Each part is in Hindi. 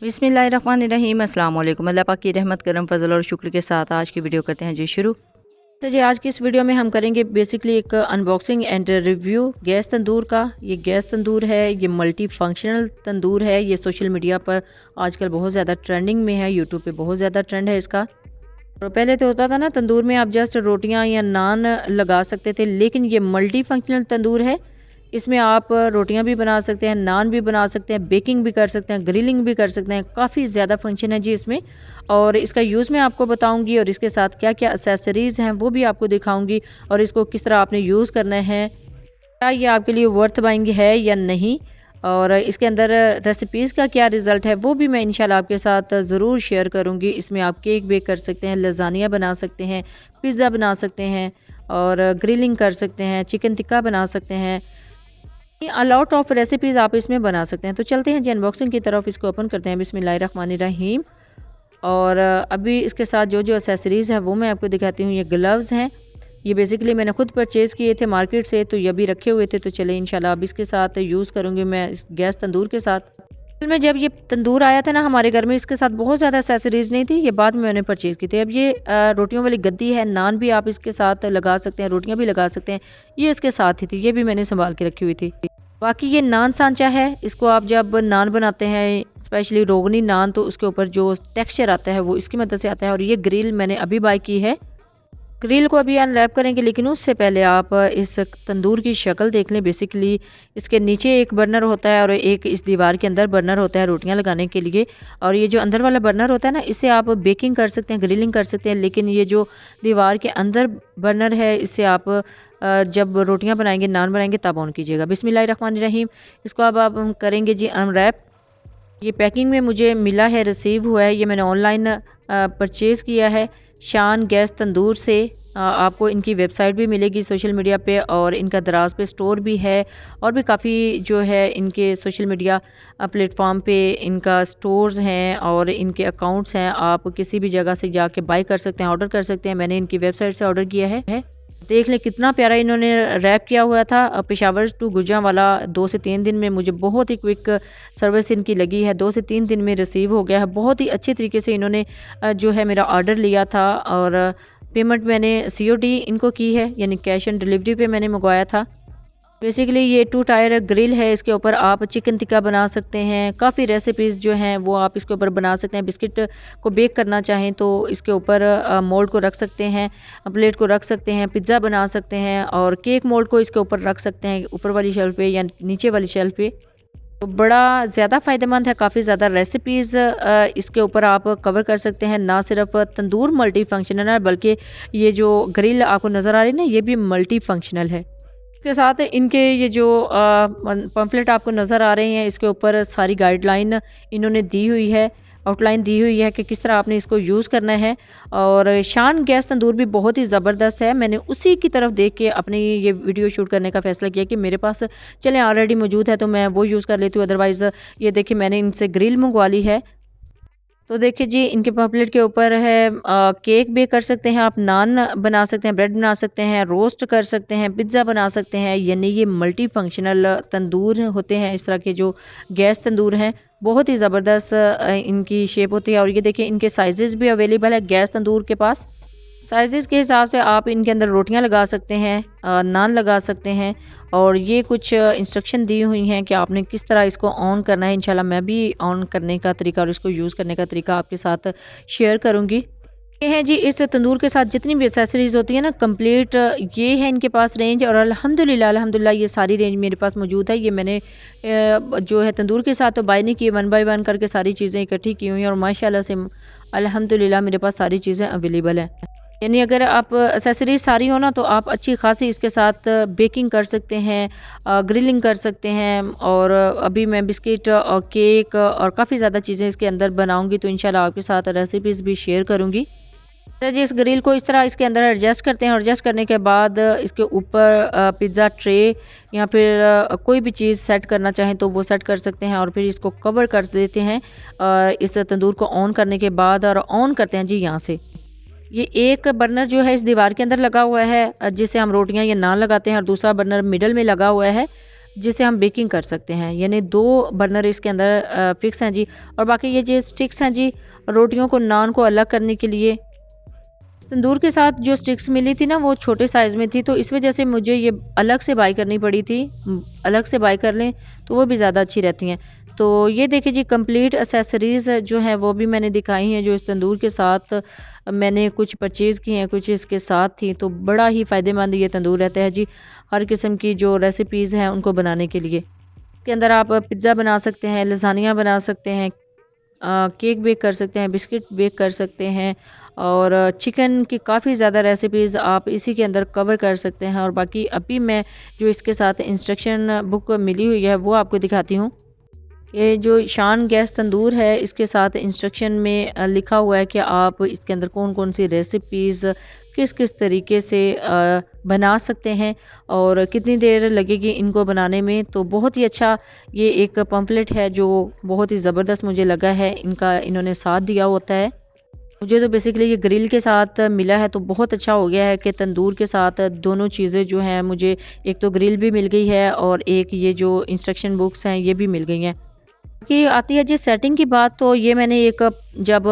बिस्मिल्लाहिर्रहमानिर्रहीम अस्सलाम वालेकुम। अल्लाह पाक की रहमत करम फजल और शुक्र के साथ आज की वीडियो करते हैं जी शुरू। तो जी आज की इस वीडियो में हम करेंगे बेसिकली एक अनबॉक्सिंग एंड रिव्यू गैस तंदूर का। ये गैस तंदूर है, ये मल्टी फंक्शनल तंदूर है। ये सोशल मीडिया पर आजकल बहुत ज़्यादा ट्रेंडिंग में है, यूट्यूब पे बहुत ज़्यादा ट्रेंड है इसका। तो पहले तो होता था ना तंदूर में आप जस्ट रोटियां या नान लगा सकते थे, लेकिन ये मल्टी फंक्शनल तंदूर है। इसमें आप रोटियां भी बना सकते हैं, नान भी बना सकते हैं, बेकिंग भी कर सकते हैं, ग्रिलिंग भी कर सकते हैं। काफ़ी ज़्यादा फंक्शन है जी इसमें, और इसका यूज़ मैं आपको बताऊंगी और इसके साथ क्या क्या एक्सेसरीज़ हैं वो भी आपको दिखाऊंगी, और इसको किस तरह आपने यूज़ करना है, क्या ये आपके लिए वर्थ बाइंग है या नहीं, और इसके अंदर रेसिपीज़ का क्या रिज़ल्ट है वो भी मैं इंशाल्लाह आपके साथ ज़रूर शेयर करूँगी। इसमें आप केक बेक कर सकते हैं, लज़ानिया बना सकते हैं, पिज़्ज़ा बना सकते हैं, और ग्रिलिंग कर सकते हैं, चिकन टिक्का बना सकते हैं। लॉट ऑफ रेसिपीज़ आप इसमें बना सकते हैं। तो चलते हैं जी अनबॉक्सिंग की तरफ, इसको ओपन करते हैं बिस्मिल्लाहिर्रहमानिर्रहीम। और अभी इसके साथ जो जो एसेसरीज़ है वो मैं आपको दिखाती हूँ। ये ग्लव्स हैं, ये बेसिकली मैंने खुद परचेज़ किए थे मार्केट से, तो ये अभी रखे हुए थे। तो चले इंशाल्लाह अब इसके साथ यूज़ करूँगी मैं इस गैस तंदूर के साथ। असल में जब ये तंदूर आया था ना हमारे घर में, इसके साथ बहुत ज़्यादा एसेसरीज़ नहीं थी, ये बाद में मैंने परचेज़ की थी। अब ये रोटियों वाली गद्दी है, नान भी आप इसके साथ लगा सकते हैं, रोटियां भी लगा सकते हैं। ये इसके साथ ही थी, ये भी मैंने संभाल के रखी हुई थी। बाकी ये नान सांचा है, इसको आप जब नान बनाते हैं, स्पेशली रोगनी नान, तो उसके ऊपर जो टेक्सचर आता है वो इसकी मदद से आता है। और ये ग्रिल मैंने अभी बाय की है। ग्रिल को अभी अनरैप करेंगे, लेकिन उससे पहले आप इस तंदूर की शक्ल देख लें। बेसिकली इसके नीचे एक बर्नर होता है और एक इस दीवार के अंदर बर्नर होता है रोटियां लगाने के लिए। और ये जो अंदर वाला बर्नर होता है ना, इससे आप बेकिंग कर सकते हैं, ग्रिलिंग कर सकते हैं। लेकिन ये जो दीवार के अंदर बर्नर है, इससे आप जब रोटियां बनाएंगे, नान बनाएंगे, तब ऑन कीजिएगा। बिस्मिल्लाहिर्रहमानिर्रहीम। इसको अब आप करेंगे जी अनरैप। ये पैकिंग में मुझे मिला है, रिसीव हुआ है, ये मैंने ऑनलाइन परचेज़ किया है शान गैस तंदूर से। आपको इनकी वेबसाइट भी मिलेगी सोशल मीडिया पे, और इनका दराज पे स्टोर भी है, और भी काफ़ी जो है इनके सोशल मीडिया प्लेटफॉर्म पे इनका स्टोर्स हैं और इनके अकाउंट्स हैं। आप किसी भी जगह से जाके बाई कर सकते हैं, ऑर्डर कर सकते हैं। मैंने इनकी वेबसाइट से ऑर्डर किया है। देख लें कितना प्यारा इन्होंने रैप किया हुआ था। पेशावर टू गुजरांवाला 2 से 3 दिन में, मुझे बहुत ही क्विक सर्विस इनकी लगी है। 2 से 3 दिन में रिसीव हो गया है। बहुत ही अच्छे तरीके से इन्होंने जो है मेरा ऑर्डर लिया था, और पेमेंट मैंने COD इनको की है, यानी कैश ऑन डिलीवरी पे मैंने मंगवाया था। बेसिकली ये 2 टायर ग्रिल है, इसके ऊपर आप चिकन टिक्का बना सकते हैं। काफ़ी रेसिपीज़ जो हैं वो आप इसके ऊपर बना सकते हैं। बिस्किट को बेक करना चाहें तो इसके ऊपर मोल्ड को रख सकते हैं, प्लेट को रख सकते हैं, पिज़्ज़ा बना सकते हैं, और केक मोल्ड को इसके ऊपर रख सकते हैं, ऊपर वाली शेल्फ पे या नीचे वाली शेल्फ पे। तो बड़ा ज़्यादा फ़ायदेमंद है, काफ़ी ज़्यादा रेसिपीज़ इसके ऊपर आप कवर कर सकते हैं। ना सिर्फ तंदूर मल्टी फंक्शनल है, बल्कि ये जो ग्रिल आपको नज़र आ रही है ना, ये भी मल्टी फंक्शनल है। इसके साथ इनके ये जो पम्फलेट आपको नज़र आ रहे हैं, इसके ऊपर सारी गाइडलाइन इन्होंने दी हुई है, आउटलाइन दी हुई है कि किस तरह आपने इसको यूज़ करना है। और शान गैस तंदूर भी बहुत ही ज़बरदस्त है। मैंने उसी की तरफ देख के अपनी ये वीडियो शूट करने का फ़ैसला किया कि मेरे पास चलें ऑलरेडी मौजूद है तो मैं वो यूज़ कर लेती हूँ। अदरवाइज़ ये देखिए मैंने इनसे ग्रिल मंगवा ली है। तो देखिए जी इनके पम्पलेट के ऊपर है केक बेक कर सकते हैं आप, नान बना सकते हैं, ब्रेड बना सकते हैं, रोस्ट कर सकते हैं, पिज़्ज़ा बना सकते हैं। यानी ये मल्टी फंक्शनल तंदूर होते हैं। इस तरह के जो गैस तंदूर हैं बहुत ही ज़बरदस्त इनकी शेप होती है। और ये देखिए इनके साइज़ भी अवेलेबल है गैस तंदूर के पास। साइज़ के हिसाब से आप इनके अंदर रोटियां लगा सकते हैं, नान लगा सकते हैं। और ये कुछ इंस्ट्रक्शन दी हुई हैं कि आपने किस तरह इसको ऑन करना है। इंशाल्लाह मैं भी ऑन करने का तरीका और इसको यूज़ करने का तरीका आपके साथ शेयर करूँगी। ये है जी इस तंदूर के साथ जितनी भी एक्सेसरीज़ होती है ना कंप्लीट, ये है इनके पास रेंज। और अल्हम्दुलिल्लाह अल्हम्दुलिल्लाह ये सारी रेंज मेरे पास मौजूद है। ये मैंने जो है तंदूर के साथ तो बाय नहीं की, 1 बाय 1 करके सारी चीज़ें इकट्ठी की हुई हैं, और माशाल्लाह से अल्हम्दुलिल्लाह मेरे पास सारी चीज़ें अवेलेबल हैं। यानी अगर आप एक्सेसरीज सारी हो ना, तो आप अच्छी खासी इसके साथ बेकिंग कर सकते हैं, ग्रिलिंग कर सकते हैं। और अभी मैं बिस्किट और केक और काफ़ी ज़्यादा चीज़ें इसके अंदर बनाऊंगी, तो इंशाल्लाह आपके साथ रेसिपीज़ भी शेयर करूंगी। तो जी इस ग्रिल को इस तरह इसके अंदर एडजस्ट करते हैं, और एडजस्ट करने के बाद इसके ऊपर पिज़्ज़ा ट्रे या फिर कोई भी चीज़ सेट करना चाहें तो वो सेट कर सकते हैं, और फिर इसको कवर कर देते हैं इस तंदूर को ऑन करने के बाद। और ऑन करते हैं जी यहाँ से। ये एक बर्नर जो है इस दीवार के अंदर लगा हुआ है जिससे हम रोटियां या नान लगाते हैं, और दूसरा बर्नर मिडल में लगा हुआ है जिससे हम बेकिंग कर सकते हैं। यानी 2 बर्नर इसके अंदर फिक्स हैं जी। और बाकी ये जो स्टिक्स हैं जी, रोटियों को, नान को अलग करने के लिए। तंदूर के साथ जो स्टिक्स मिली थी ना वो छोटे साइज़ में थी, तो इस वजह से मुझे ये अलग से बाई करनी पड़ी थी। अलग से बाई कर लें तो वो भी ज़्यादा अच्छी रहती हैं। तो ये देखिए जी, कंप्लीट एक्सेसरीज़ जो हैं वो भी मैंने दिखाई हैं, जो इस तंदूर के साथ मैंने कुछ परचेज़ की हैं, कुछ इसके साथ थी। तो बड़ा ही फ़ायदेमंद ये तंदूर रहता है जी, हर किस्म की जो रेसिपीज़ हैं उनको बनाने के लिए। के अंदर आप पिज़्ज़ा बना सकते हैं, लज़ानिया बना सकते हैं, केक बेक कर सकते हैं, बिस्किट बेक कर सकते हैं, और चिकन की काफ़ी ज़्यादा रेसिपीज़ आप इसी के अंदर कवर कर सकते हैं। और बाकी अभी मैं जो इसके साथ इंस्ट्रक्शन बुक मिली हुई है वो आपको दिखाती हूँ। ये जो शान गैस तंदूर है, इसके साथ इंस्ट्रक्शन में लिखा हुआ है कि आप इसके अंदर कौन कौन सी रेसिपीज़ किस किस तरीके से बना सकते हैं और कितनी देर लगेगी इनको बनाने में। तो बहुत ही अच्छा ये एक पम्फलेट है जो बहुत ही ज़बरदस्त मुझे लगा है, इनका इन्होंने साथ दिया होता है। मुझे तो बेसिकली ये ग्रिल के साथ मिला है, तो बहुत अच्छा हो गया है कि तंदूर के साथ दोनों चीज़ें जो हैं, मुझे एक तो ग्रिल भी मिल गई है और एक ये जो इंस्ट्रक्शन बुक्स हैं ये भी मिल गई हैं। कि आती है जी सेटिंग की बात, तो ये मैंने एक जब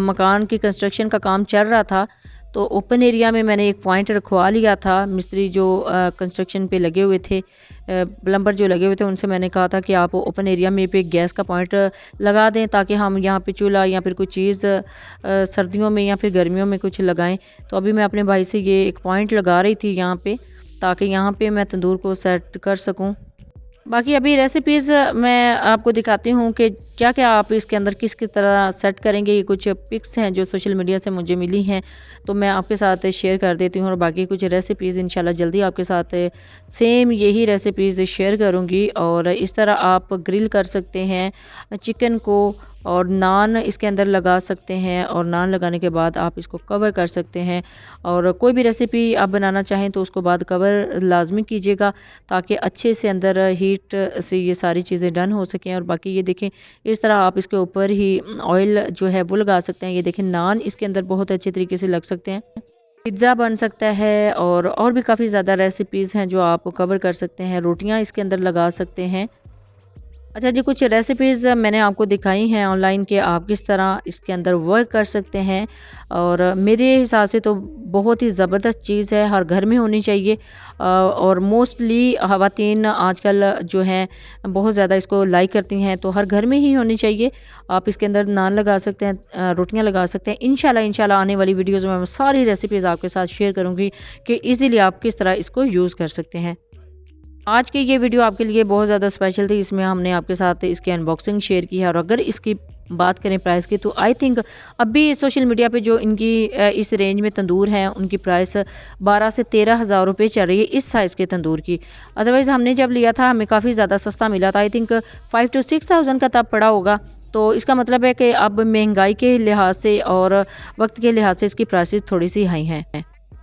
मकान की कंस्ट्रक्शन का काम चल रहा था तो ओपन एरिया में मैंने एक पॉइंट रखवा लिया था। मिस्त्री जो कंस्ट्रक्शन पे लगे हुए थे, प्लम्बर जो लगे हुए थे, उनसे मैंने कहा था कि आप ओपन एरिया में पे गैस का पॉइंट लगा दें ताकि हम यहाँ पे चूल्हा या फिर कोई चीज़ सर्दियों में या फिर गर्मियों में कुछ लगाएं। तो अभी मैं अपने भाई से ये एक पॉइंट लगा रही थी यहाँ पे, ताकि यहाँ पे मैं तंदूर को सेट कर सकूँ। बाकी अभी रेसिपीज़ मैं आपको दिखाती हूँ कि क्या क्या आप इसके अंदर किस किस तरह सेट करेंगे। ये कुछ पिक्स हैं जो सोशल मीडिया से मुझे मिली हैं, तो मैं आपके साथ शेयर कर देती हूँ। और बाकी कुछ रेसिपीज़ इंशाल्लाह जल्दी आपके साथ सेम यही रेसिपीज़ शेयर करूँगी। और इस तरह आप ग्रिल कर सकते हैं चिकन को, और नान इसके अंदर लगा सकते हैं, और नान लगाने के बाद आप इसको कवर कर सकते हैं। और कोई भी रेसिपी आप बनाना चाहें तो उसको बाद कवर लाजमी कीजिएगा, ताकि अच्छे से अंदर हीट से ये सारी चीज़ें डन हो सकें। और बाकी ये देखें, इस तरह आप इसके ऊपर ही ऑयल जो है वो लगा सकते हैं। ये देखें, नान इसके अंदर बहुत अच्छे तरीके से लग सकते हैं, पिज़्ज़ा बन सकता है, और भी काफ़ी ज़्यादा रेसिपीज़ हैं जो आप कवर कर सकते हैं। रोटियाँ इसके अंदर लगा सकते हैं। अच्छा जी, कुछ रेसिपीज़ मैंने आपको दिखाई हैं ऑनलाइन कि आप किस तरह इसके अंदर वर्क कर सकते हैं। और मेरे हिसाब से तो बहुत ही ज़बरदस्त चीज़ है, हर घर में होनी चाहिए। और मोस्टली ख़वातीन आजकल जो हैं बहुत ज़्यादा इसको लाइक करती हैं, तो हर घर में ही होनी चाहिए। आप इसके अंदर नान लगा सकते हैं, रोटियां लगा सकते हैं। इंशाल्लाह आने वाली वीडियोज़ में मैं सारी रेसिपीज़ आपके साथ शेयर करूँगी कि ईज़िली आप किस तरह इसको यूज़ कर सकते हैं। आज की ये वीडियो आपके लिए बहुत ज़्यादा स्पेशल थी। इसमें हमने आपके साथ इसकी अनबॉक्सिंग शेयर की है। और अगर इसकी बात करें प्राइस की, तो आई थिंक अभी सोशल मीडिया पे जो इनकी इस रेंज में तंदूर हैं, उनकी प्राइस 12 से 13 हज़ार रुपये चल रही है इस साइज़ के तंदूर की। अदरवाइज़ हमने जब लिया था हमें काफ़ी ज़्यादा सस्ता मिला था। आई थिंक 5 to 6,000 का तब पड़ा होगा। तो इसका मतलब है कि अब महंगाई के लिहाज से और वक्त के लिहाज से इसकी प्राइसेस थोड़ी सी हाई हैं।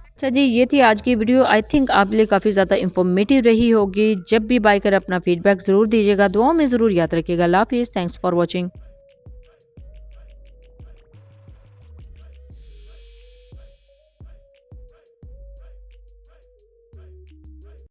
अच्छा जी, ये थी आज की वीडियो। आई थिंक आप लिए काफ़ी ज़्यादा इंफॉर्मेटिव रही होगी। जब भी बाय कर अपना फीडबैक ज़रूर दीजिएगा, दुआओं में ज़रूर याद रखिएगा। अल्लाह हाफ़िज़, थैंक्स फॉर वॉचिंग।